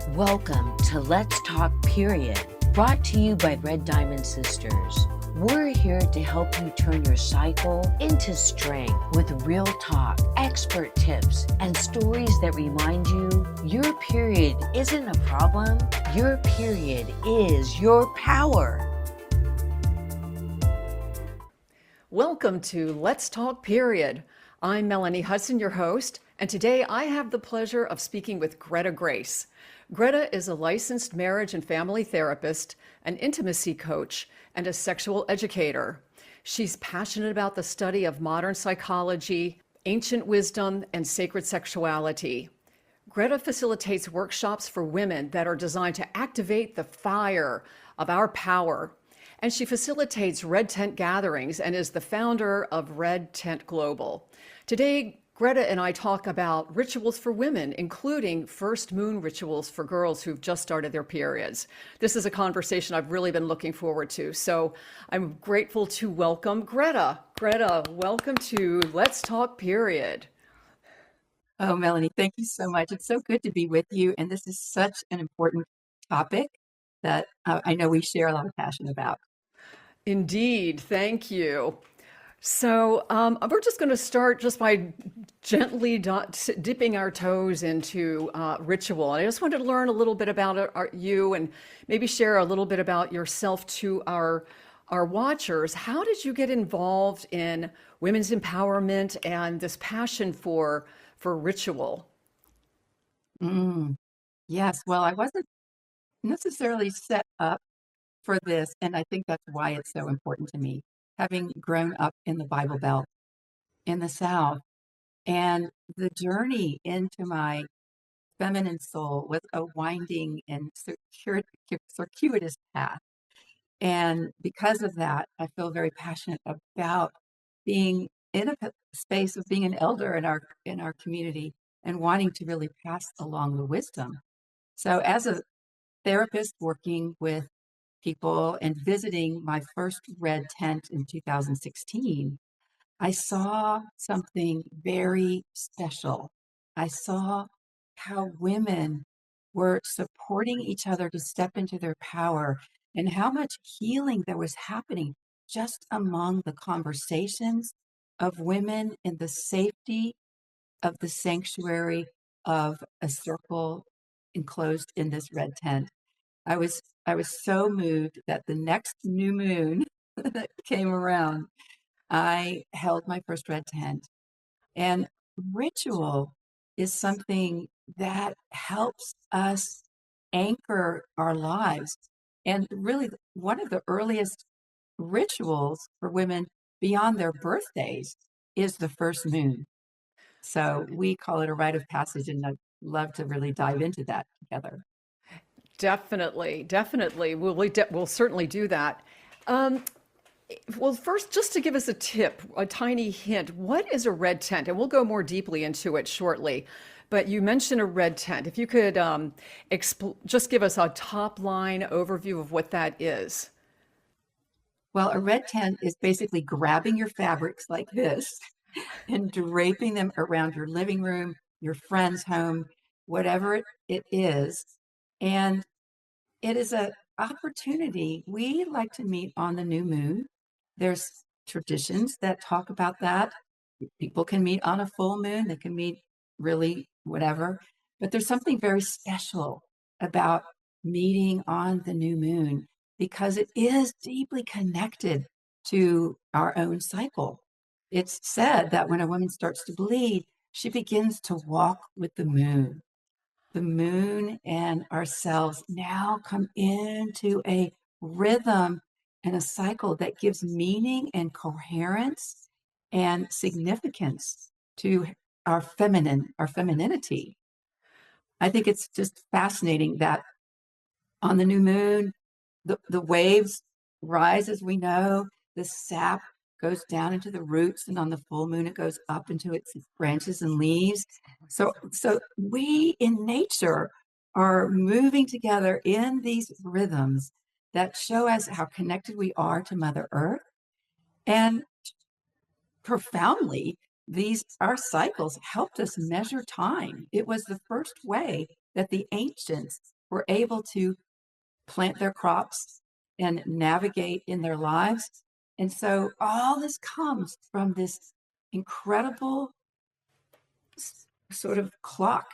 Welcome to Let's Talk Period, brought to you by Red Diamond Sisters. We're here to help you turn your cycle into strength with real talk, expert tips, and stories that remind you your period isn't a problem, your period is your power. Welcome to Let's Talk Period. I'm Melanie Hudson, your host, and today I have the pleasure of speaking with Greta Grace. Greta is a licensed marriage and family therapist, an intimacy coach, and a sexual educator. She's passionate about the study of modern psychology, ancient wisdom, and sacred sexuality. Greta facilitates workshops for women that are designed to activate the fire of our power. And she facilitates Red Tent gatherings and is the founder of Red Tent Global. Today, Greta and I talk about rituals for women, including first moon rituals for girls who've just started their periods. This is a conversation I've really been looking forward to. So I'm grateful to welcome Greta. Greta, welcome to Let's Talk Period. Oh, Melanie, thank you so much. It's so good to be with you. And this is such an important topic that I know we share a lot of passion about. Indeed, thank you. So we're just going to start just by gently dipping our toes into ritual. And I just wanted to learn a little bit about you and maybe share a little bit about yourself to our watchers. How did you get involved in women's empowerment and this passion for ritual? Yes, well, I wasn't necessarily set up for this, and I think that's why it's so important to me, having grown up in the Bible Belt in the South. And the journey into my feminine soul was a winding and circuitous path. And because of that, I feel very passionate about being in a space of being an elder in our community and wanting to really pass along the wisdom. So as a therapist working with people and visiting my first red tent in 2016, I saw something very special. I saw how women were supporting each other to step into their power and how much healing there was happening just among the conversations of women in the safety of the sanctuary of a circle enclosed in this red tent. I was so moved that the next new moon that came around, I held my first red tent. And ritual is something that helps us anchor our lives. And really, one of the earliest rituals for women beyond their birthdays is the first moon. So we call it a rite of passage, and I'd love to really dive into that together. Definitely, definitely. We'll certainly do that. Um, well, first, just to give us a tip, a tiny hint, what is a red tent? And we'll go more deeply into it shortly. But you mentioned a red tent. If you could just give us a top line overview of what that is. Well, a red tent is basically grabbing your fabrics like this and draping them around your living room, your friend's home, whatever it is. And it is an opportunity. We like to meet on the new moon. There's traditions that talk about that. People can meet on a full moon, they can meet really whatever. But there's something very special about meeting on the new moon because it is deeply connected to our own cycle. It's said that when a woman starts to bleed, she begins to walk with the moon. The moon and ourselves now come into a rhythm and a cycle that gives meaning and coherence and significance to our femininity. I think it's just fascinating that on the new moon, the waves rise as we know, the sap goes down into the roots, and on the full moon, it goes up into its branches and leaves. So we in nature are moving together in these rhythms that show us how connected we are to Mother Earth. And profoundly, these our cycles helped us measure time. It was the first way that the ancients were able to plant their crops and navigate in their lives. And so all this comes from this incredible sort of clock,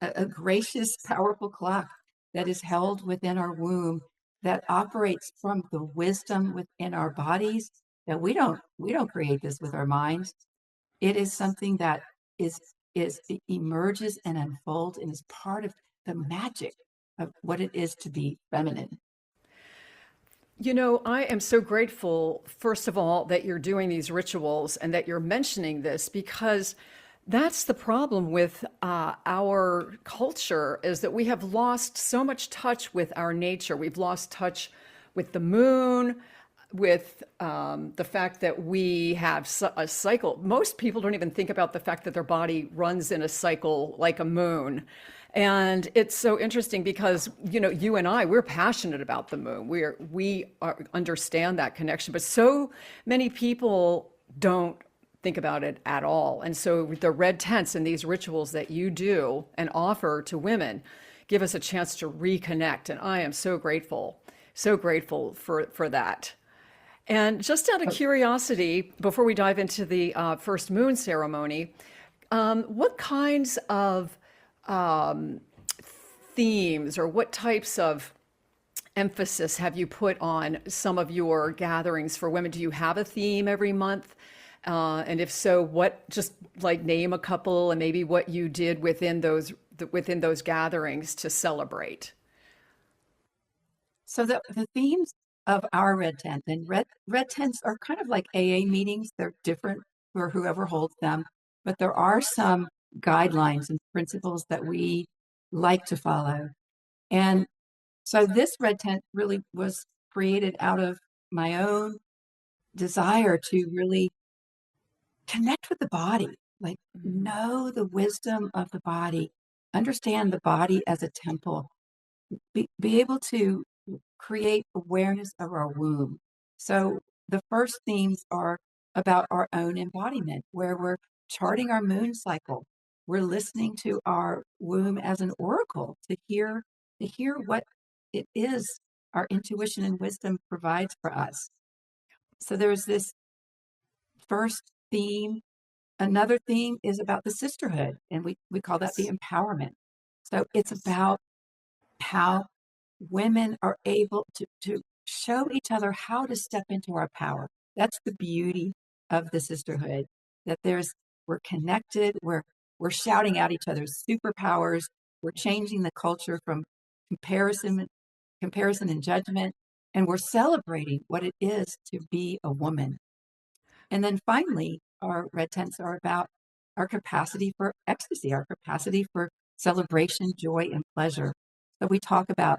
a gracious, powerful clock that is held within our womb that operates from the wisdom within our bodies that we don't create this with our minds. It is something that is it emerges and unfolds and is part of the magic of what it is to be feminine. I am so grateful, first of all, that you're doing these rituals and that you're mentioning this because that's the problem with our culture is that we have lost so much touch with our nature. We've lost touch with the moon, with the fact that we have a cycle. Most people don't even think about the fact that their body runs in a cycle like a moon. And it's so interesting because, you and I, we're passionate about the moon. Understand that connection, but so many people don't think about it at all. And so the red tents and these rituals that you do and offer to women give us a chance to reconnect. And I am so grateful for that. And just out of curiosity, before we dive into the first moon ceremony, what kinds of themes or what types of emphasis have you put on some of your gatherings for women? Do you have a theme every month? And if so, what, just like name a couple and maybe what you did within those gatherings to celebrate? So the themes of our red tent, and red tents are kind of like AA meetings. They're different for whoever holds them, but there are some guidelines and principles that we like to follow. And so this red tent really was created out of my own desire to really connect with the body, like know the wisdom of the body, understand the body as a temple, be able to create awareness of our womb. So the first themes are about our own embodiment, where we're charting our moon cycle. We're listening to our womb as an oracle to hear what it is our intuition and wisdom provides for us. So there's this first theme. Another theme is about the sisterhood, and we call that the empowerment. So it's about how women are able to show each other how to step into our power. That's the beauty of the sisterhood, that we're connected, we're shouting out each other's superpowers, we're changing the culture from comparison and judgment, and we're celebrating what it is to be a woman. And then finally, our red tents are about our capacity for ecstasy, our capacity for celebration, joy, and pleasure. So we talk about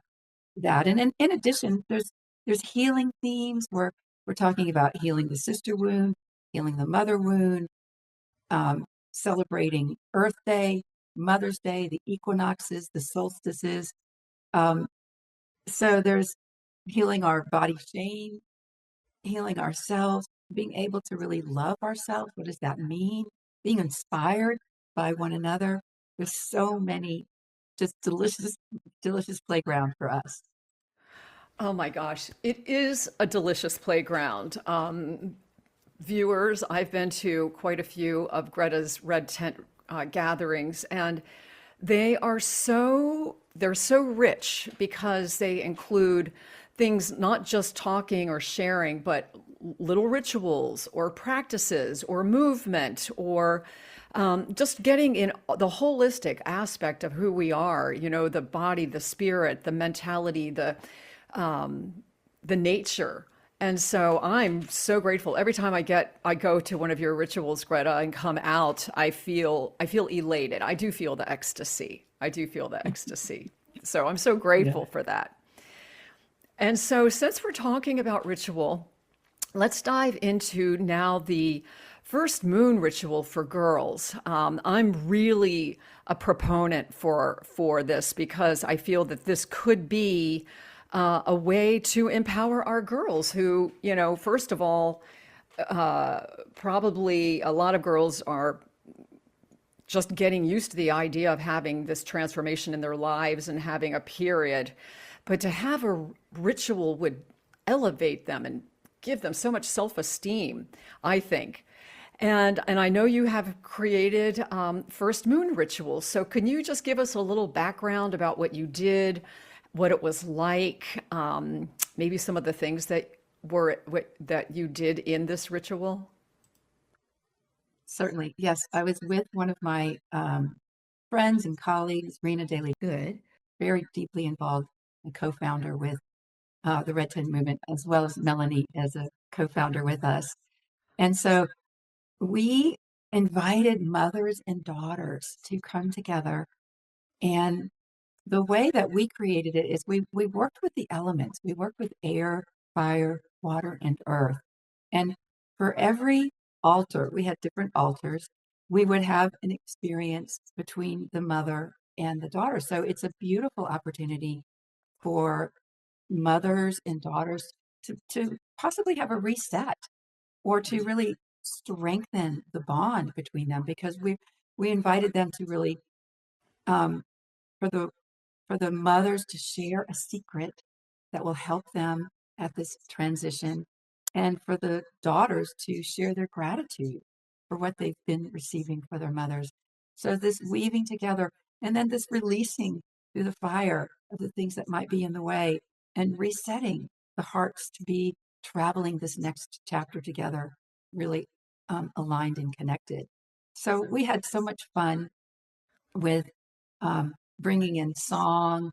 that. And in addition, there's healing themes where we're talking about healing the sister wound, healing the mother wound, celebrating Earth Day, Mother's Day, the equinoxes, the solstices. So there's healing our body shame, healing ourselves, being able to really love ourselves. What does that mean? Being inspired by one another. There's so many just delicious, delicious playground for us. Oh my gosh, it is a delicious playground. Viewers, I've been to quite a few of Greta's Red Tent gatherings, and they're so rich because they include things not just talking or sharing, but little rituals or practices or movement or just getting in the holistic aspect of who we are, the body, the spirit, the mentality, the nature. And so I'm so grateful. Every time I go to one of your rituals, Greta, and come out, I feel elated. I do feel the ecstasy. So I'm so grateful for that. And so since we're talking about ritual, let's dive into now the first moon ritual for girls. I'm really a proponent for this because I feel that this could be a way to empower our girls who, first of all, probably a lot of girls are just getting used to the idea of having this transformation in their lives and having a period. But to have a ritual would elevate them and give them so much self-esteem, I think. And I know you have created first moon rituals. So can you just give us a little background about what you did, what it was like, maybe some of the things that that you did in this ritual? Certainly. Yes, I was with one of my friends and colleagues, Rena Daily Good, very deeply involved and co-founder with the Red Tent Movement, as well as Melanie as a co-founder with us. And so we invited mothers and daughters to come together. And the way that we created it is we worked with the elements. We worked with air, fire, water, and earth. And for every altar, we had different altars. We would have an experience between the mother and the daughter. So it's a beautiful opportunity for mothers and daughters to possibly have a reset or to really strengthen the bond between them because we invited them to really um, for the mothers to share a secret that will help them at this transition, and for the daughters to share their gratitude for what they've been receiving for their mothers. So this weaving together and then this releasing through the fire of the things that might be in the way and resetting the hearts to be traveling this next chapter together, really aligned and connected. So we had so much fun with bringing in song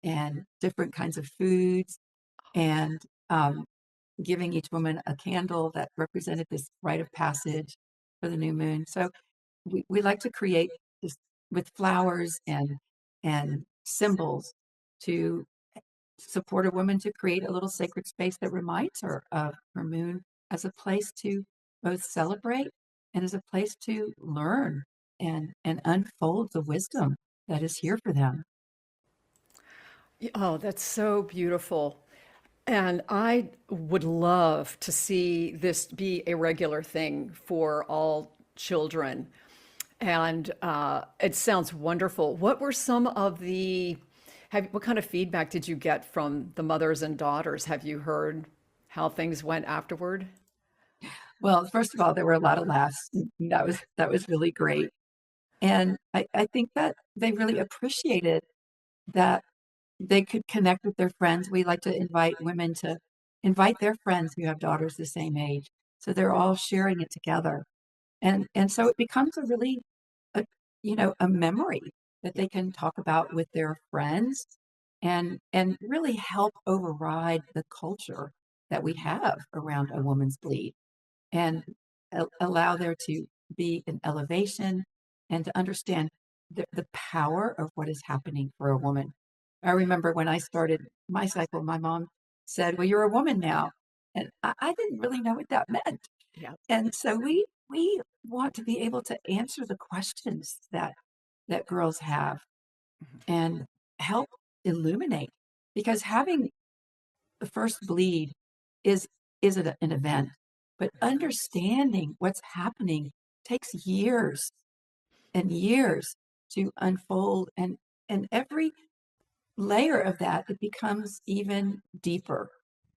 and different kinds of foods and giving each woman a candle that represented this rite of passage for the new moon. So we like to create this with flowers and symbols to support a woman to create a little sacred space that reminds her of her moon as a place to both celebrate and as a place to learn and unfold the wisdom that is here for them. Oh, that's so beautiful. And I would love to see this be a regular thing for all children. And it sounds wonderful. What were some of what kind of feedback did you get from the mothers and daughters? Have you heard how things went afterward? Well, first of all, there were a lot of laughs. That was really great. And I think that they really appreciated that they could connect with their friends. We like to invite women to invite their friends who have daughters the same age. So they're all sharing it together. And so it becomes a really a, a memory that they can talk about with their friends and really help override the culture that we have around a woman's bleed and allow there to be an elevation and to understand the power of what is happening for a woman. I remember when I started my cycle, my mom said, "Well, you're a woman now." And I didn't really know what that meant. Yeah. And so we want to be able to answer the questions that girls have and help illuminate because having the first bleed is an event, but understanding what's happening takes years and years to unfold and every layer of that it becomes even deeper.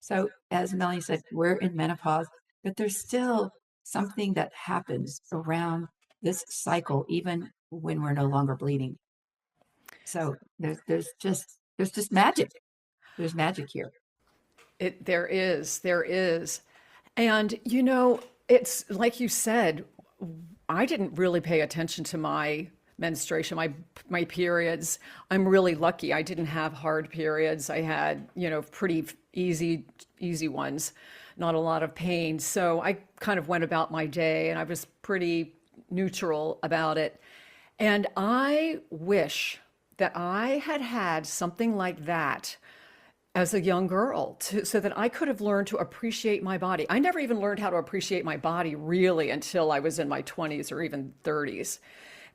So as Melanie said, we're in menopause, but there's still something that happens around this cycle even when we're no longer bleeding. So there's just magic. There's magic here. There is. And it's like you said, I didn't really pay attention to my menstruation, my periods. I'm really lucky. I didn't have hard periods. I had, pretty easy ones, not a lot of pain. So I kind of went about my day and I was pretty neutral about it. And I wish that I had had something like that as a young girl so that I could have learned to appreciate my body. I never even learned how to appreciate my body really until I was in my 20s or even 30s.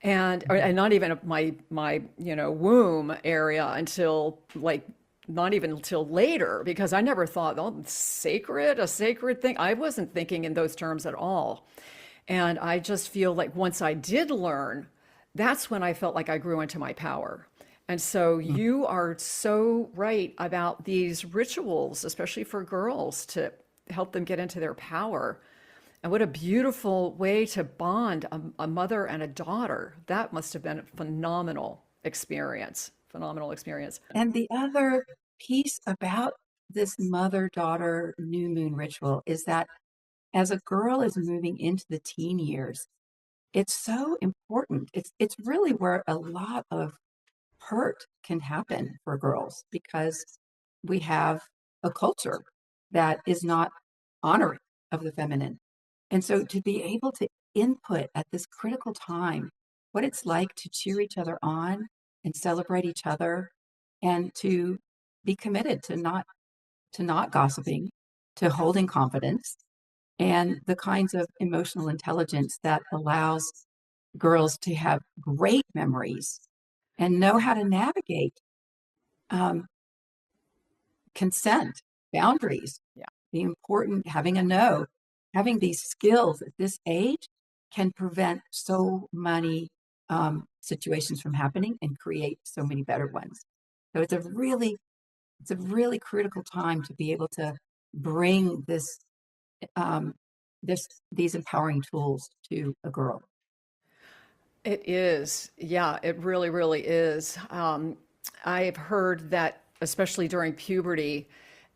And not even my womb area until like not even until later because I never thought, oh, a sacred thing. I wasn't thinking in those terms at all. And I just feel like once I did learn that's when I felt like I grew into my power. And so Mm. you are so right about these rituals, especially for girls, to help them get into their power. And what a beautiful way to bond a mother and a daughter. That must have been a phenomenal experience. Phenomenal experience. And the other piece about this mother-daughter new moon ritual is that as a girl is moving into the teen years, it's so important. It's really where a lot of hurt can happen for girls because we have a culture that is not honoring of the feminine. And so to be able to input at this critical time what it's like to cheer each other on and celebrate each other and to be committed to not gossiping, to holding confidence and the kinds of emotional intelligence that allows girls to have great memories and know how to navigate um, consent, boundaries, Yeah. the important having a no, having these skills at this age can prevent so many situations from happening and create so many better ones. So it's a really critical time to be able to bring um, this these empowering tools to a girl. It is. Yeah, it really, really is. I've heard that, especially during puberty,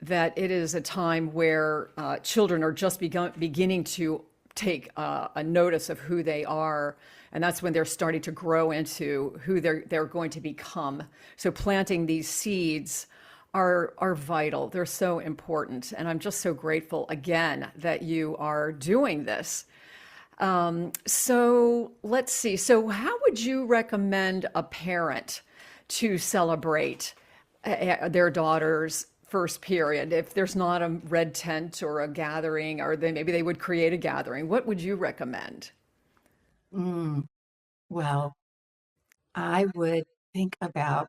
that it is a time where children are just beginning to take a notice of who they are, and that's when they're starting to grow into who they're going to become. So planting these seeds are vital. They're so important, and I'm just so grateful again that you are doing this. So let's see. So, how would you recommend a parent to celebrate their daughter's first period? If there's not a red tent or a gathering, or maybe they would create a gathering, what would you recommend? Mm, well, I would think about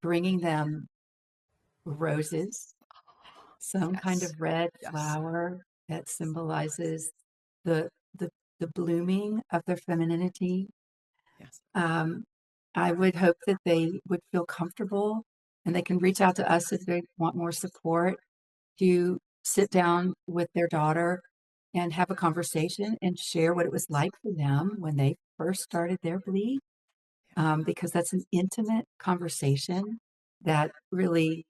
bringing them roses, some kind Yes, of red yes, flower that symbolizes the the the blooming of their femininity. yes. Um, I would hope that they would feel comfortable and they can reach out to us if they want more support to sit down with their daughter and have a conversation and share what it was like for them when they first started their bleed, because that's an intimate conversation that really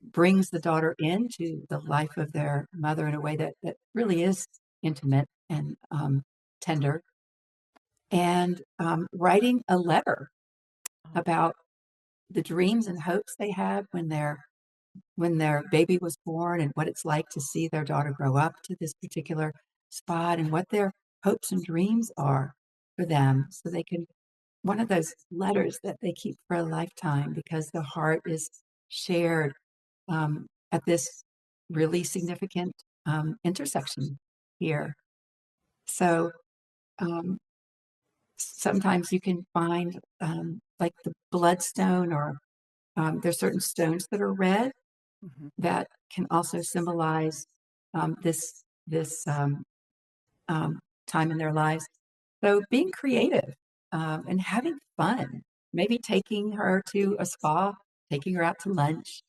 brings the daughter into the life of their mother in a way that really is intimate and tender. And writing a letter Oh, about the dreams and hopes they had when their baby was born and what it's like to see their daughter grow up to this particular spot and what their hopes and dreams are for them so they can one of those letters that they keep for a lifetime because the heart is shared at this really significant intersection here. So um, sometimes you can find like the bloodstone or there's certain stones that are red mhm. that can also symbolize this time in their lives. So being creative and having fun, maybe taking her to a spa, taking her out to lunch,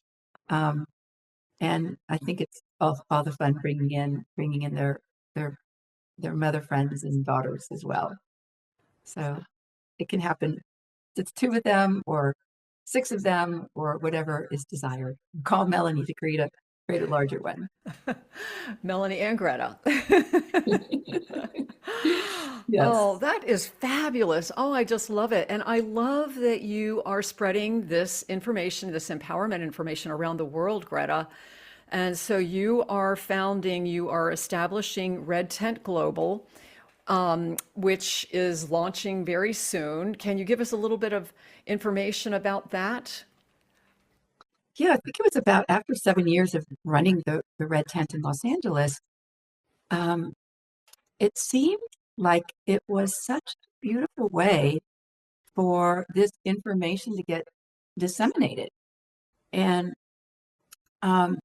um, and I think it's all the fun bringing in their their mother friends and daughters as well. So it can happen. It's two of them or six of them or whatever is desired. Call Melanie to create a larger one. Melanie and Greta. Yes. Oh, that is fabulous. Oh, I just love it. And I love that you are spreading this information, this empowerment information around the world, Greta. And so you are establishing Red Tent Global, which is launching very soon. Can you give us a little bit of information about that? Yeah, I think it was about after 7 years of running the Red Tent in Los Angeles, um, it seemed like it was such a beautiful way for this information to get disseminated. And um,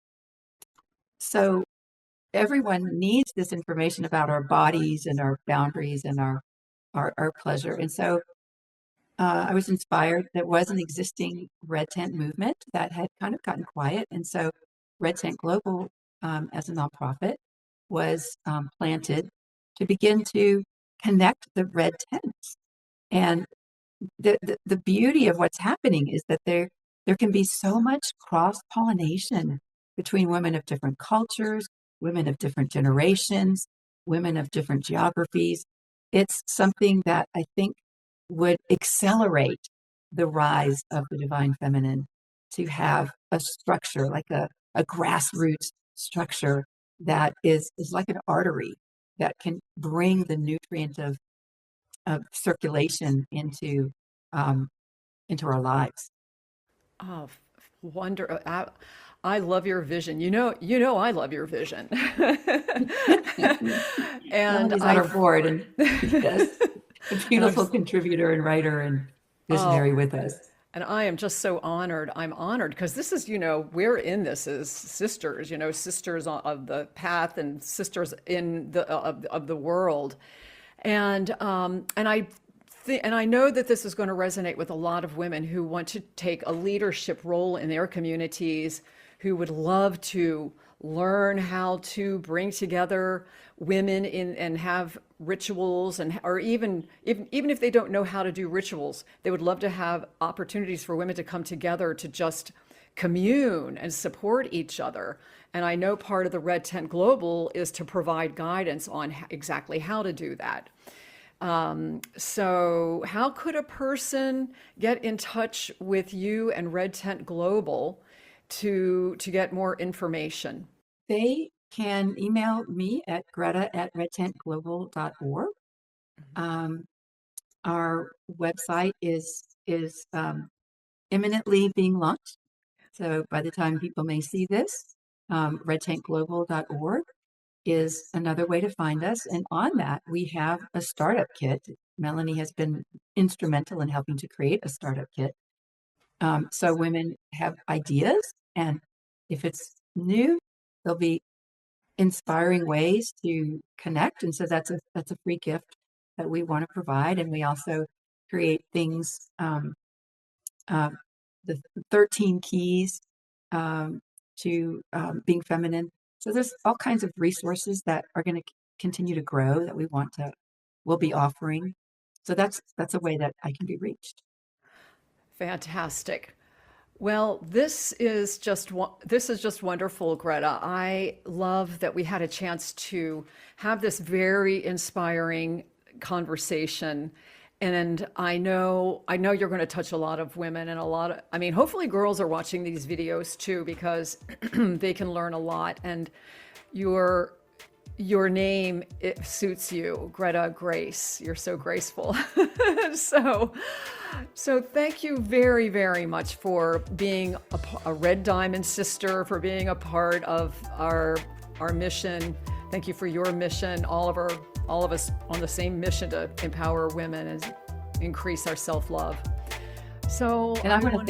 so everyone needs this information about our bodies and our boundaries and our our pleasure. And so I was inspired. There was an existing Red Tent movement that had kind of gotten quiet. And so Red Tent Global, as a nonprofit, was planted to begin to connect the red tents. And the beauty of what's happening is that there can be so much cross-pollination between women of different cultures, women of different generations, women of different geographies. It's something that I think would accelerate the rise of the divine feminine, to have a structure, like a grassroots structure that is like an artery that can bring the nutrient of circulation into our lives. Oh, wonder. I love your vision. I love your vision. And Melanie's on our board, and yes, a and I'm beautiful contributor and writer and visionary oh, with us. and I am just so honored. I'm honored because this is, we're in this as sisters, sisters of the path and sisters in the of the world. And I know that this is going to resonate with a lot of women who want to take a leadership role in their communities, who would love to learn how to bring together women in and have rituals, and or even if they don't know how to do rituals, they would love to have opportunities for women to come together to just commune and support each other. And I know part of the Red Tent Global is to provide guidance on exactly how to do that. So how could a person get in touch with you and Red Tent Global to get more information? They can email me at greta@redtentglobal.org. Um, our website is imminently being launched. So by the time people may see this, redtentglobal.org is another way to find us. And on that, we have a startup kit. Melanie has been instrumental in helping to create a startup kit. So women have ideas, and if it's new, there'll be inspiring ways to connect. And so that's a free gift that we want to provide. And we also create things, the 13 keys to being feminine. So there's all kinds of resources that are going to continue to grow that we'll be offering. So that's a way that I can be reached. Fantastic. Well, this is just wonderful, Greta. I love that we had a chance to have this very inspiring conversation. And I know you're going to touch a lot of women, and hopefully girls are watching these videos too, because they can learn a lot. And your name, it suits you, Greta Grace. You're so graceful. So thank you very, very much for being a Red Diamond sister, for being a part of our mission. Thank you for your mission. All of us on the same mission to empower women and increase our self-love. So, and I want to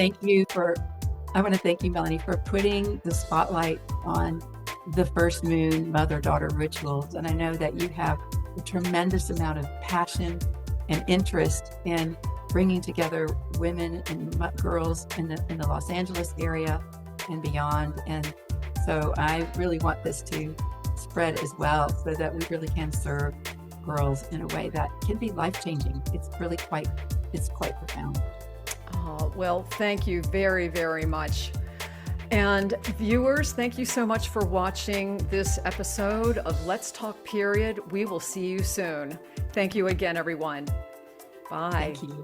thank you, Melanie, for putting the spotlight on the first moon mother-daughter rituals. And I know that you have a tremendous amount of passion and interest in bringing together women and girls in the Los Angeles area and beyond. And so I really want this to spread as well, so that we really can serve girls in a way that can be life-changing. It's quite profound. Oh, well, thank you very, very much. And viewers, thank you so much for watching this episode of Let's Talk Period. We will see you soon. Thank you again, everyone. Bye. Thank you.